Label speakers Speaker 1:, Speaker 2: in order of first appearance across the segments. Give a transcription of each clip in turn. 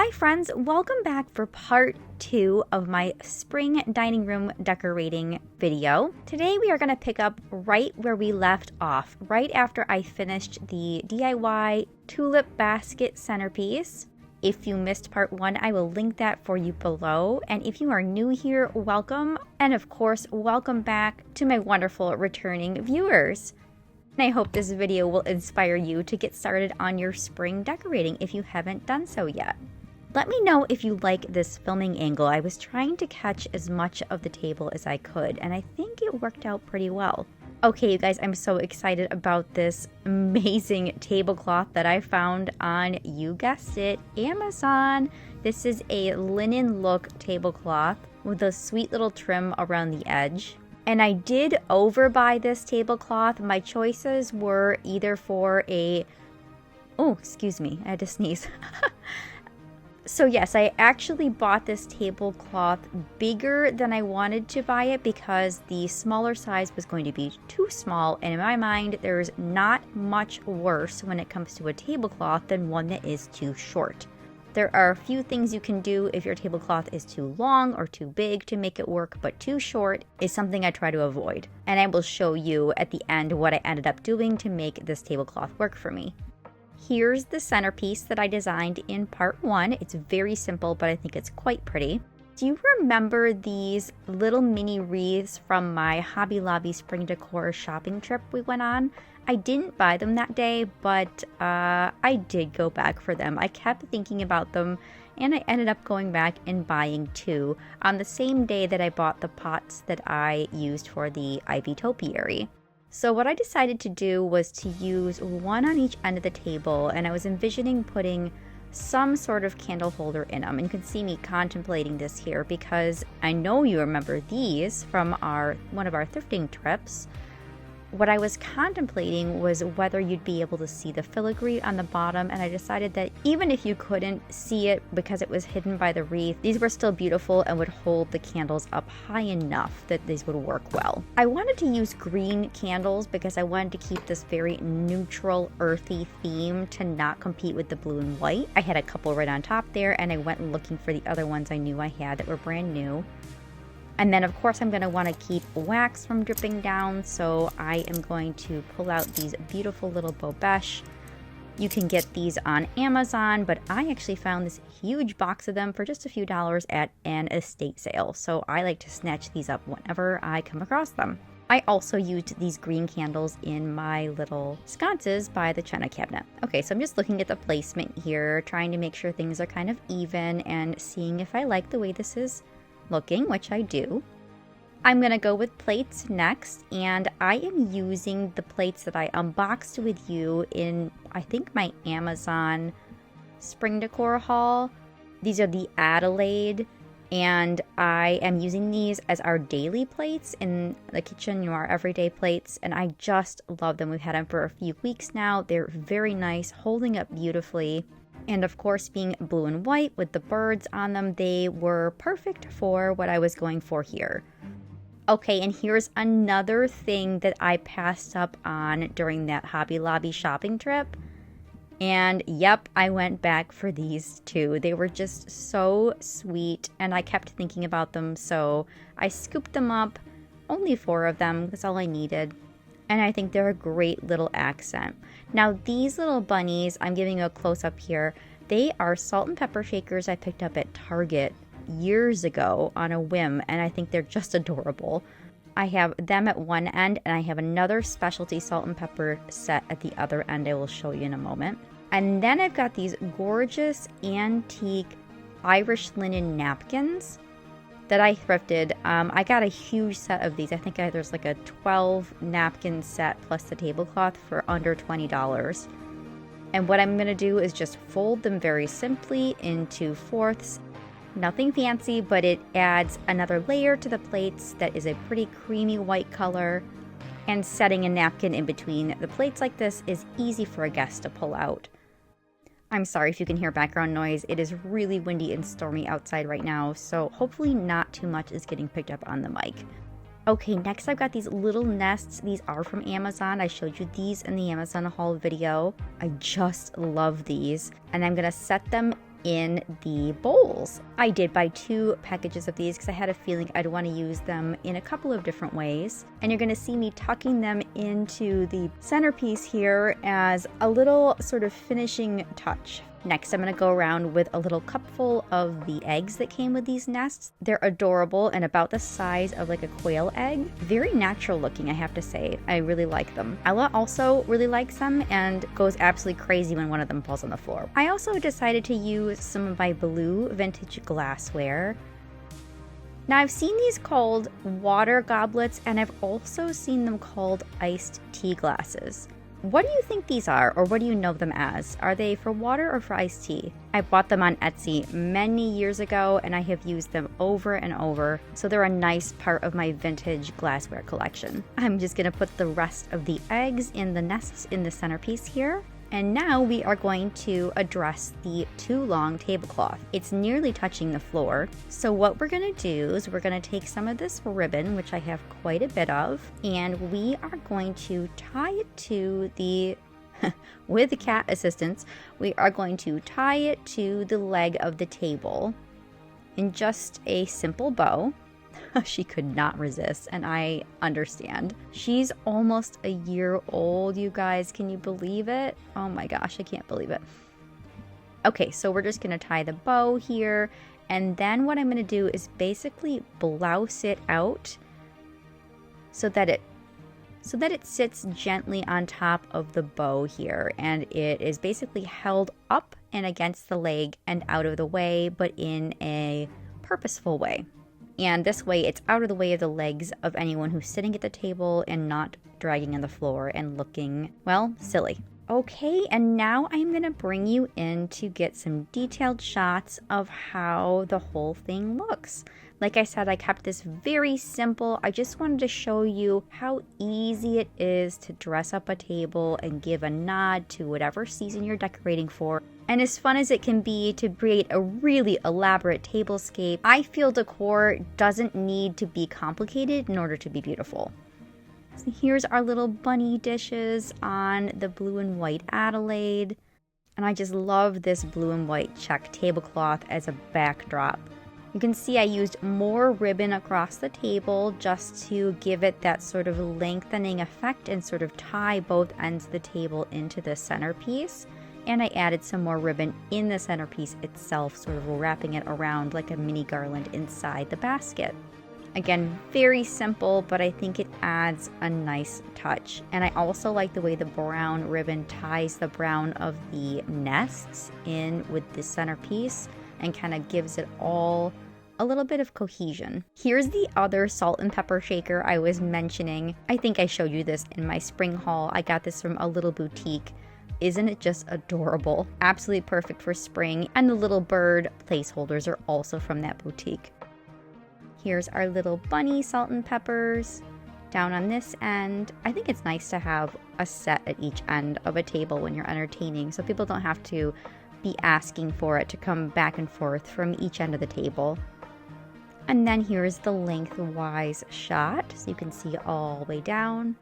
Speaker 1: Hi friends, welcome back for part 2 of my spring dining room decorating video. Today we are going to pick up right where we left off, right after I finished the DIY tulip basket centerpiece. If you missed part 1, I will link that for you below. And if you are new here, welcome. And of course, welcome back to my wonderful returning viewers. And I hope this video will inspire you to get started on your spring decorating if you haven't done so yet. Let me know if you like this filming angle. I was trying to catch as much of the table as I could, and I think it worked out pretty well. Okay, you guys, I'm so excited about this amazing tablecloth that I found on, you guessed it, Amazon. This is a linen look tablecloth with a sweet little trim around the edge. And I did overbuy this tablecloth. My choices were either for a... Oh, excuse me, I had to sneeze. So yes, I actually bought this tablecloth bigger than I wanted to buy it because the smaller size was going to be too small, and in my mind, there's not much worse when it comes to a tablecloth than one that is too short. There are a few things you can do if your tablecloth is too long or too big to make it work, but too short is something I try to avoid. And I will show you at the end what I ended up doing to make this tablecloth work for me. Here's the centerpiece that I designed in part 1. It's very simple, but I think it's quite pretty. Do you remember these little mini wreaths from my Hobby Lobby spring decor shopping trip we went on? I didn't buy them that day, but I did go back for them. I kept thinking about them, and I ended up going back and buying 2 on the same day that I bought the pots that I used for the ivy topiary. So what I decided to do was to use one on each end of the table, and I was envisioning putting some sort of candle holder in them. And you can see me contemplating this here because I know you remember these from one of our thrifting trips. What I was contemplating was whether you'd be able to see the filigree on the bottom, and I decided that even if you couldn't see it because it was hidden by the wreath, these were still beautiful and would hold the candles up high enough that these would work well. I wanted to use green candles because I wanted to keep this very neutral, earthy theme to not compete with the blue and white. I had a couple right on top there, and I went looking for the other ones I knew I had that were brand new. And then of course I'm going to want to keep wax from dripping down, so I am going to pull out these beautiful little bobeches. You can get these on Amazon, but I actually found this huge box of them for just a few dollars at an estate sale, so I like to snatch these up whenever I come across them. I also used these green candles in my little sconces by the china cabinet. Okay, so I'm just looking at the placement here, trying to make sure things are kind of even and seeing if I like the way this is looking, which I do. I'm gonna go with plates next, and I am using the plates that I unboxed with you in, I think, my Amazon spring decor haul. These are the Adelaide, and I am using these as our daily plates in the kitchen, our everyday plates, and I just love them. We've had them for a few weeks now. They're very nice, holding up beautifully. And of course, being blue and white with the birds on them, they were perfect for what I was going for here. Okay, and here's another thing that I passed up on during that Hobby Lobby shopping trip. And yep, I went back for these too. They were just so sweet, and I kept thinking about them, so I scooped them up. Only 4 of them, that's all I needed. And I think they're a great little accent. Now these little bunnies, I'm giving you a close-up here, they are salt and pepper shakers I picked up at Target years ago on a whim, and I think they're just adorable. I have them at one end, and I have another specialty salt and pepper set at the other end I will show you in a moment. And then I've got these gorgeous antique Irish linen napkins that I thrifted. I got a huge set of these. I think there's like a 12 napkin set plus the tablecloth for under $20. And what I'm going to do is just fold them very simply into fourths. Nothing fancy, but it adds another layer to the plates that is a pretty creamy white color. And setting a napkin in between the plates like this is easy for a guest to pull out. I'm sorry if you can hear background noise. It is really windy and stormy outside right now, so hopefully not too much is getting picked up on the mic. Okay, next I've got these little nests. These are from Amazon. I showed you these in the Amazon haul video. I just love these. And I'm gonna set them in the bowls. I did buy 2 packages of these because I had a feeling I'd want to use them in a couple of different ways. And you're going to see me tucking them into the centerpiece here as a little sort of finishing touch. Next, I'm going to go around with a little cupful of the eggs that came with these nests. They're adorable and about the size of like a quail egg. Very natural looking, I have to say. I really like them. Ella also really likes them and goes absolutely crazy when one of them falls on the floor. I also decided to use some of my blue vintage glassware. Now, I've seen these called water goblets, and I've also seen them called iced tea glasses. What do you think these are, or what do you know them as? Are they for water or for iced tea? I bought them on Etsy many years ago, and I have used them over and over, so they're a nice part of my vintage glassware collection. I'm just going to put the rest of the eggs in the nests in the centerpiece here. And now we are going to address the too long tablecloth. It's nearly touching the floor. So what we're going to do is we're going to take some of this ribbon, which I have quite a bit of, and we are going to tie it to the, with the cat assistance, we are going to tie it to the leg of the table in just a simple bow. She could not resist, and I understand. She's almost a year old, you guys. Can you believe it? Oh my gosh, I can't believe it. Okay, so we're just going to tie the bow here, and then what I'm going to do is basically blouse it out so that it sits gently on top of the bow here, and it is basically held up and against the leg and out of the way, but in a purposeful way. And this way it's out of the way of the legs of anyone who's sitting at the table and not dragging on the floor and looking, well, silly. Okay, and now I'm going to bring you in to get some detailed shots of how the whole thing looks. Like I said, I kept this very simple. I just wanted to show you how easy it is to dress up a table and give a nod to whatever season you're decorating for. And as fun as it can be to create a really elaborate tablescape, I feel decor doesn't need to be complicated in order to be beautiful. So here's our little bunny dishes on the blue and white Adelaide. And I just love this blue and white check tablecloth as a backdrop. You can see I used more ribbon across the table just to give it that sort of lengthening effect and sort of tie both ends of the table into the centerpiece. And I added some more ribbon in the centerpiece itself, sort of wrapping it around like a mini garland inside the basket. Again, very simple, but I think it adds a nice touch. And I also like the way the brown ribbon ties the brown of the nests in with the centerpiece and kind of gives it all a little bit of cohesion. Here's the other salt and pepper shaker I was mentioning. I think I showed you this in my spring haul. I got this from a little boutique. Isn't it just adorable? Absolutely perfect for spring. And the little bird placeholders are also from that boutique. Here's our little bunny salt and peppers down on this end. I think it's nice to have a set at each end of a table when you're entertaining, so people don't have to be asking for it to come back and forth from each end of the table. And then here's the lengthwise shot, so you can see all the way down.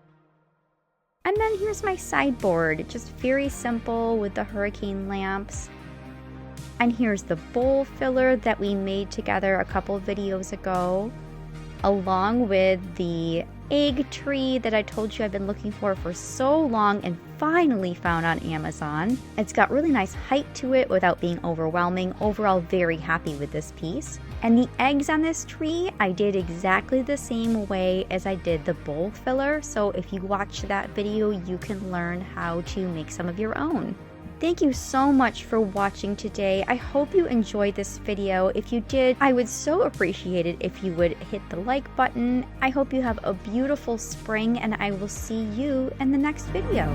Speaker 1: And then here's my sideboard, just very simple with the hurricane lamps. And here's the bowl filler that we made together a couple videos ago, along with the egg tree that I told you I've been looking for so long and finally found on Amazon. It's got really nice height to it without being overwhelming. Overall, very happy with this piece. And the eggs on this tree, I did exactly the same way as I did the bowl filler. So if you watch that video, you can learn how to make some of your own. Thank you so much for watching today. I hope you enjoyed this video. If you did, I would so appreciate it if you would hit the like button. I hope you have a beautiful spring, and I will see you in the next video.